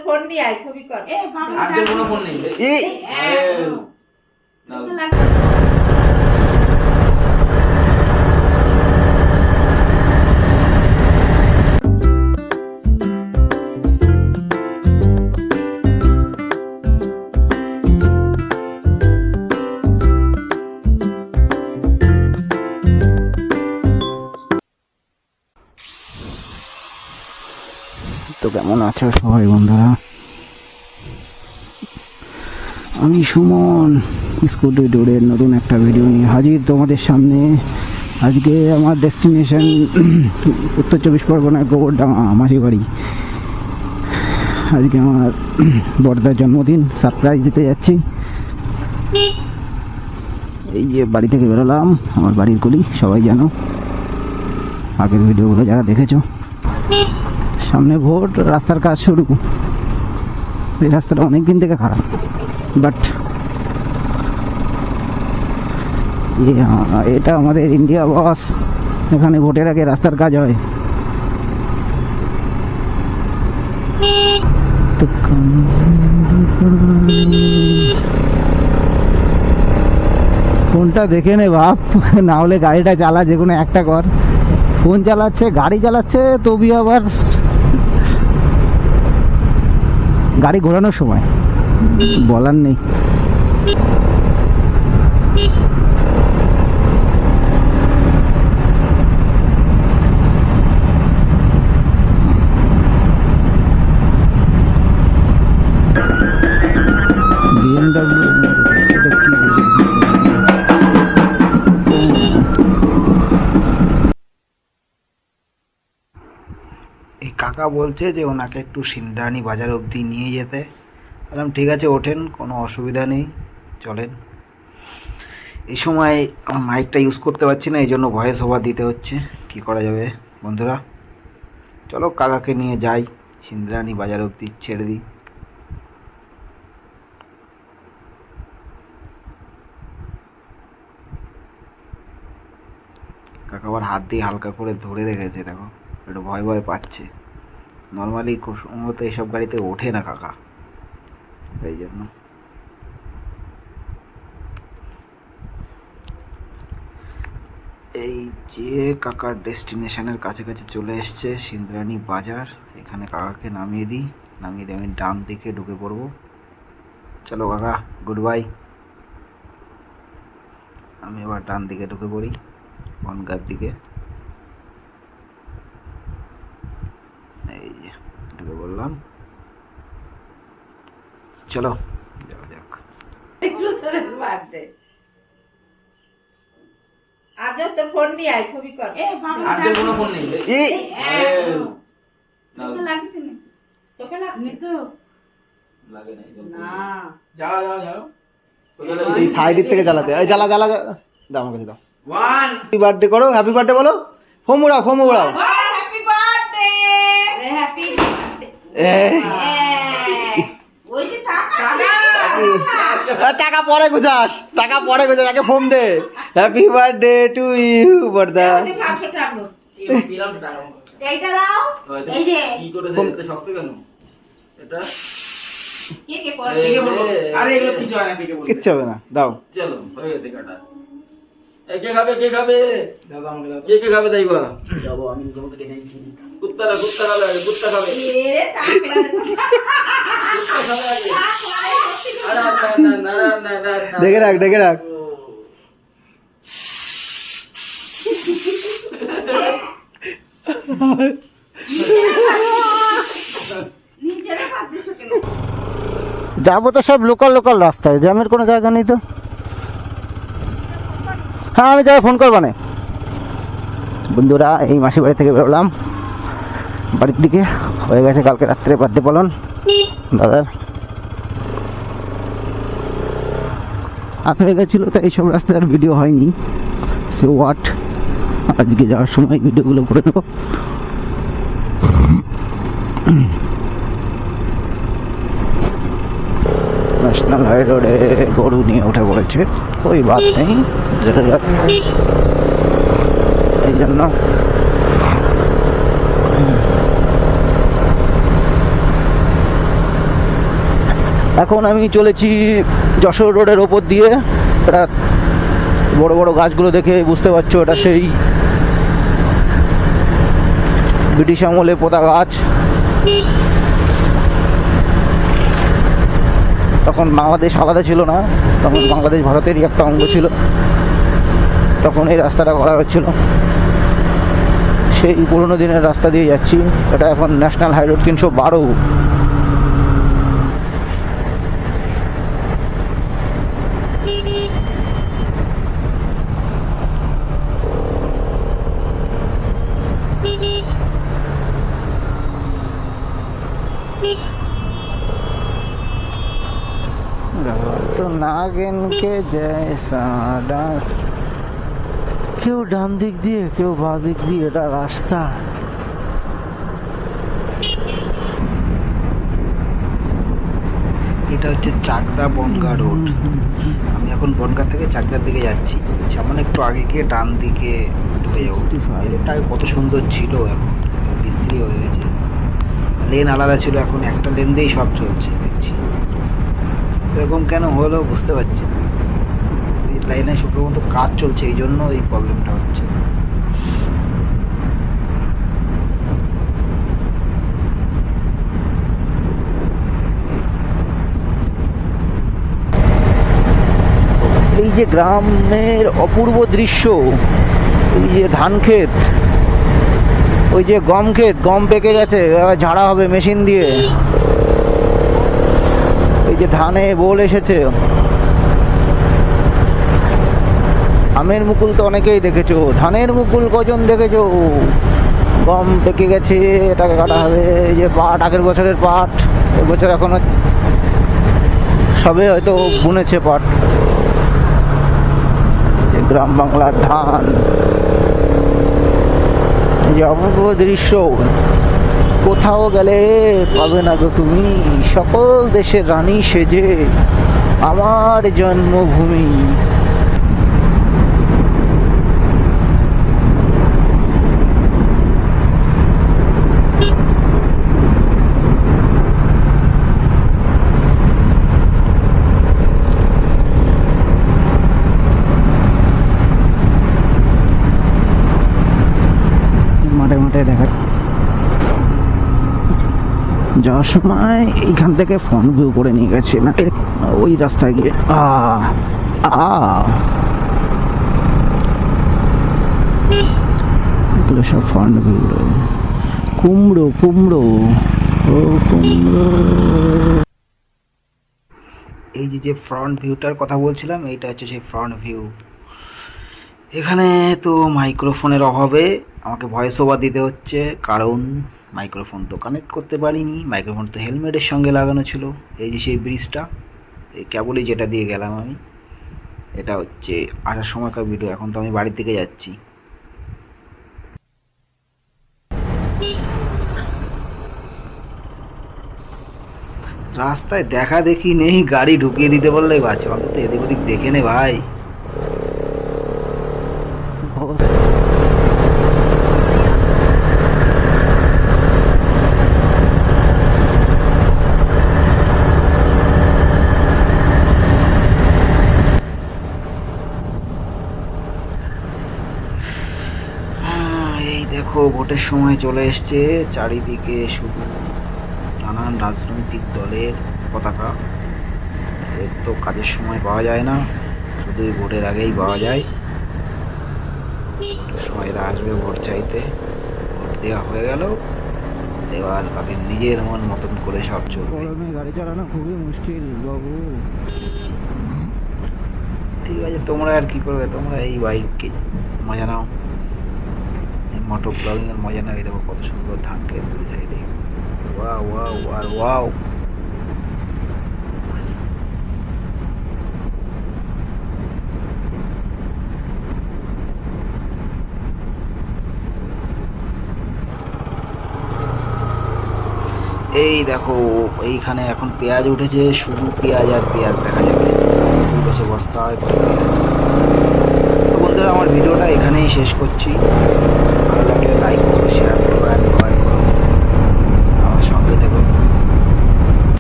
Phone নিয়ে আয়, ছবি কর। আর যে কোনো ফোন নেই তো কেমন আছো সবাই বন্ধুরা? আমি সুমন স্কুটি ট্যুরের নতুন একটা ভিডিও নিয়ে হাজির তোমাদের সামনে। আজকে আমার ডেস্টিনেশন উত্তর 24 পরগনার গোবরডাঙ্গা মাসির বাড়ি। আজকে আমার বড়দার জন্মদিন, সারপ্রাইজ দিতে যাচ্ছি। এই যে বাড়ি থেকে বেরোলাম, আমার বাড়ির গলি সবাই জানো, আগের ভিডিওগুলো যারা দেখেছো। সামনে ভোট, রাস্তার কাজ শুরু। এই রাস্তাটা অনেক দিন থেকে খারাপ, বাট এটা আমাদের ইন্ডিয়া বস। এখানে ভোটের আগে রাস্তার কাজ হয়। ফোনটা দেখে নে বাপ, না হলে গাড়িটা চালা, যে কোনো একটা কর। ফোন চালাচ্ছে, গাড়ি চালাচ্ছে, তবু আবার গাড়ি ঘোরানোর সময় বলার নেই। এই কাকা বলছে যে ওনাকে একটু সিন্দ্রাণী বাজার অবধি নিয়ে যেতে। বললাম ঠিক আছে, ওঠেন, কোনো অসুবিধা নেই, চলেন। এই সময় আমার মাইকটা ইউজ করতে পারছি না, এই জন্য ভয়েস ওভার দিতে হচ্ছে। কি করা যাবে বন্ধুরা, চলো কাকাকে নিয়ে যাই, সিন্দ্রাণী বাজার অবধি ছেড়ে দিই। কাকা আবার হাত দিয়ে হালকা করে ধরে রেখেছে, দেখো একটু ভয় ভয় পাচ্ছে। নর্মালি খুব সম্ভবত এইসব গাড়িতে ওঠে না কাকা, এই জন্য। এই যে কাকার ডেস্টিনেশনের কাছাকাছি চলে এসছে, সিন্দ্রাণী বাজার। এখানে কাকাকে নামিয়ে দিই, নামিয়ে দিয়ে আমি ডান দিকে ঢুকে পড়বো। চলো কাকা, গুড বাই। আমি এবার ডান দিকে ঢুকে পড়ি, বনগাঁর দিকে। এই যে ঢুকে পড়লাম, চলো যাওয়া যাক। আজ তো ফোন নিয়ে আয়, ছবি কর। আর যে কোনো ফোন নেই চোখে লাগছে তো? লাগে না, যাও যাও যাও, এই সাইডের থেকে জ্বালাতে, এই জ্বালা জ্বালা দাও, আমার কাছে দাও। 1 হ্যাপি বার্থডে করো, হ্যাপি বার্থডে বলো, ফোম উড়াও, ফোম উড়াও। Happy birthday, happy birthday. ওই যে টাকা পরে গুজাস, টাকা পরে গুজাস, আগে ফোম দে। হ্যাপি বার্থডে টু ইউ বড়দা। 500 টাকা নোট। এই দিলাম টাকা। এইটা দাও, এই যে কি করে এত শক্ত কেন এটা? কে কে পড়ে? কে বলবো? আরে এগুলো কিছু হয় না, কে বলবো? কিচ্ছু হবে না, দাও। চলো হয়ে গেছে কাটা। এই কে খাবে, কে খাবে? দাদা আমাকে দাও। কে খাবে তাইবা? যাবো আমি তোমাকে দেখে নিচ্ছি। কুত্তা খাবে, কুত্তা খাবে। এরে টাকলা। কুত্তা খাবে আগে। আরে না। দেখে রাখ, দেখে রাখ। যাবো তো সব লোকাল লোকাল রাস্তায়, জ্যামের কোনো জায়গা নেই তো। হ্যাঁ আমি যাই, ফোন করবো না। বন্ধুরা এই মাসির বাড়ি থেকে বেরোলাম বাড়ির দিকে। হয়ে গেছে কালকে রাত্রে বার্থডে পালন দাদার। হয়ে গেছিলো, তো এইসব রাস্তার ভিডিও হয়নি। সো হোয়াট, আজকে যাওয়ার সময় ভিডিওগুলো করে নেবো। ন্যাশনাল হাই রোডে গরু নিয়ে উঠে পড়েছে, ওই বাদ নেই, এই জন্য এখন আমি চলেছি যশোর রোডের ওপর দিয়ে। এটা বড় বড় গাছগুলো দেখে বুঝতে পারছো এটা সেই ব্রিটিশ আমলে পোতা গাছ। তখন বাংলাদেশ আলাদা ছিল না, তখন বাংলাদেশ ভারতেরই একটা অঙ্গ ছিল, তখন এই রাস্তাটা করা হচ্ছিল। সেই পুরোনো দিনের রাস্তা দিয়ে যাচ্ছি। এটা এখন ন্যাশনাল হাইরোড 312। তো নাগিন কে জैसा डांस, কেউ ডান দিক দিয়ে কেউ বাঁ দিক দিয়ে, এটা রাস্তা। এটা হচ্ছে চাকদা বনগা রোড। আমি এখন বনগা থেকে চাকদার দিকে যাচ্ছি। সামান্য একটু আগে গিয়ে ডান দিকে ঢুকে যাবো। রোডটা আগে কত সুন্দর ছিল, এখন বিশ্রী হয়ে গেছে। লেন আলাদা ছিল, এখন একটা লেন দিয়েই সব চলছে দেখছি। এরকম কেন হলো বুঝতে পারছি না। এই লাইনে শুধুমাত্র কাজ চলছে, এই জন্য এই প্রবলেমটা হচ্ছে। এই যে গ্রামের অপূর্ব দৃশ্য, এই যে ধান ক্ষেত, ওই যে গম ক্ষেত, গম পেকে গেছে, ঝাড়া হবে মেশিন দিয়ে। এই যে ধানে বোল এসেছে। আমের মুকুল তো অনেকেই দেখেছো, ধানের মুকুল কজন দেখেছো? গম পেকে গেছে, এটাকে কাটা হবে। এই যে পাট, আগের বছরের পাট, এবছর এখনো সবে হয়তো বুনেছে পাট। গ্রাম বাংলার ধান, এই যে অপূর্ব দৃশ্য, কোথাও গেলে পাবে না গো তুমি। সকল দেশের রানী সেজে আমার জন্মভূমি। মাঠে মাঠে দেখা যাওয়ার সময় এইখান থেকে ফ্রন্ট ভিউ করে নিয়ে গেছে না, ওই রাস্তায় গিয়ে এগুলো সব ফ্রন্ট ভিউ। কুমড়ো কুমড়ো ও কুমড়ো। এই যে ফ্রন্ট ভিউটার কথা বলছিলাম, এইটা হচ্ছে সেই ফ্রন্ট ভিউ। এখানে তো মাইক্রোফোনের অভাবে আমাকে ভয়েস ওভার দিতে হচ্ছে, কারণ মাইক্রোফোন তো কানেক্ট করতে পারিনি। মাইক্রোফোন তো হেলমেটের সঙ্গে লাগানো ছিল। এই যে সেই ব্রিজটা, এই কেবলই যেটা দিয়ে গেলাম আমি, এটা হচ্ছে আসার সময়কার ভিডিও। এখন তো আমি বাড়ির দিকে যাচ্ছি। রাস্তায় দেখা দেখি নেই, গাড়ি ঢুকিয়ে দিতে বললেই বাঁচে, অন্তত এদিক ওদিক দেখে নে ভাই। এই দেখো ভোটের সময় চলে এসছে, চারিদিকে শুধু নানান রাজনৈতিক দলের পতাকা। এর তো কাজের সময় পাওয়া যায় না, শুধু ভোটের আগেই পাওয়া যায়। ভোটের সময় এরা আসবে ভোট চাইতে, ভোট দেওয়া হয়ে গেল, এবার তাদের নিজের মন মতন করে সব চলবে। গাড়ি চালানো খুবই মুশকিল বাবু। ঠিক আছে, তোমরা আর কি করবে, তোমরা এই বাইককে মজা নাও, মোটর ব্লগিং এর মজা নাও। এই দেখো কত সুন্দর ধান ক্ষেত দুই সাইডে। ওয়াও ওয়াও আর ওয়াও। এই দেখো এইখানে এখন পেঁয়াজ উঠেছে, শুধু পেঁয়াজ আর পেঁয়াজ দেখা যাবে। বসে বস্তা হয় পেঁয়াজ। তো বন্ধুরা, আমার ভিডিওটা এখানেই শেষ করছি।